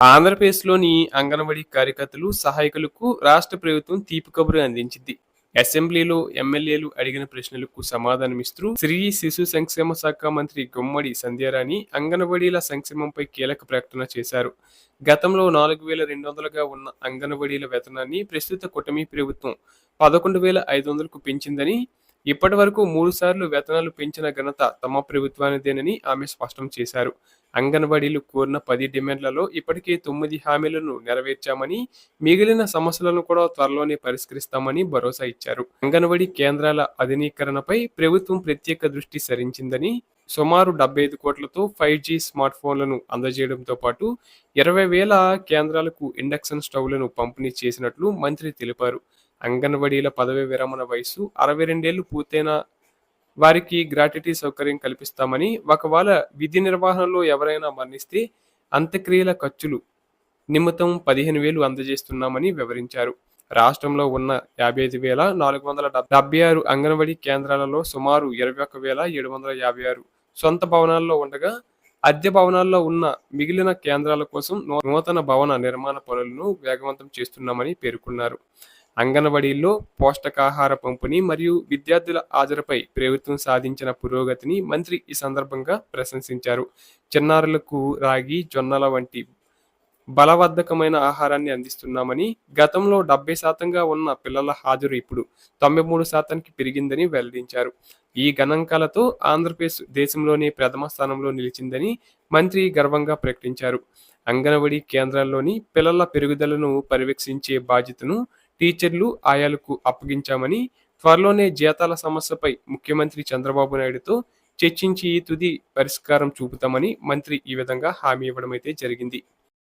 ఆంధ్రప్రదేశ్‌లోని అంగన్వాడీ కార్యకర్తలు, సహాయకులకు రాష్ట్ర ప్రభుత్వం తీపి కబురు అందించింది. అసెంబ్లీలో ఎమ్మెల్యేలు అడిగిన ప్రశ్నలకు సమాధానమిస్తూ స్త్రీ శిశు సంక్షేమ శాఖ మంత్రి గుమ్మడి సంధ్యారాణి అంగన్వాడీల సంక్షేమంపై కీలక ప్రకటన చేశారు. గతంలో 4,200గా ఉన్న అంగన్వాడీల వేతనాన్ని ప్రస్తుత కూటమి ప్రభుత్వం 11,500కు పెంచిందని, ఇప్పటి వరకు 3 సార్లు వేతనాలు పెంచిన ఘనత తమ ప్రభుత్వానిదేనని ఆమె స్పష్టం చేశారు. అంగన్వాడీలు కోరిన 10 డిమాండ్లలో ఇప్పటికే 9 హామీలను నెరవేర్చామని, మిగిలిన సమస్యలను కూడా త్వరలోనే పరిష్కరిస్తామని భరోసా ఇచ్చారు. అంగన్వాడీ కేంద్రాల ఆధునీకరణపై ప్రభుత్వం ప్రత్యేక దృష్టి సారించిందని, సుమారు 75 కోట్లతో 5G స్మార్ట్ ఫోన్లను అందజేయడంతో పాటు 20,000 కేంద్రాలకు ఇండక్షన్ స్టవ్లను పంపిణీ చేసినట్లు మంత్రి తెలిపారు. అంగన్వాడీల పదవీ విరమణ వయసు 62 ఏళ్లు పూర్తయిన వారికి గ్రాట్యుటీ సౌకర్యం కల్పిస్తామని, ఒకవేళ విధి నిర్వహణలో ఎవరైనా మరణిస్తే అంత్యక్రియల ఖర్చులు నిమిత్తం 15,000 అందజేస్తున్నామని వివరించారు. రాష్ట్రంలో ఉన్న 55,476 అంగన్వాడీ కేంద్రాలలో సుమారు 21,756 సొంత భవనాల్లో ఉండగా, అద్దె భవనాల్లో ఉన్న మిగిలిన కేంద్రాల కోసం నూతన భవన నిర్మాణ పనులను వేగవంతం చేస్తున్నామని పేర్కొన్నారు. అంగన్వాడీల్లో పోషకాహార పంపిణీ మరియు విద్యార్థుల హాజరుపై ప్రభుత్వం సాధించిన పురోగతిని మంత్రి ఈ సందర్భంగా ప్రశంసించారు. చిన్నారులకు రాగి, జొన్నల వంటి బలవర్ధకమైన ఆహారాన్ని అందిస్తున్నామని, గతంలో 70%గా ఉన్న పిల్లల హాజరు ఇప్పుడు 93%కి పెరిగిందని వెల్లడించారు. ఈ గణాంకాలతో ఆంధ్రప్రదేశ్ దేశంలోనే ప్రథమ స్థానంలో నిలిచిందని మంత్రి గర్వంగా ప్రకటించారు. అంగన్వాడీ కేంద్రాల్లోని పిల్లల పెరుగుదలను పర్యవేక్షించే బాధ్యతను టీచర్లు, ఆయాలకు అప్పగించామని, త్వరలోనే జీతాల సమస్యపై ముఖ్యమంత్రి చంద్రబాబు నాయుడుతో చర్చించి తుది పరిష్కారం చూపుతామని మంత్రి ఈ విధంగా హామీ ఇవ్వడం అయితే జరిగింది.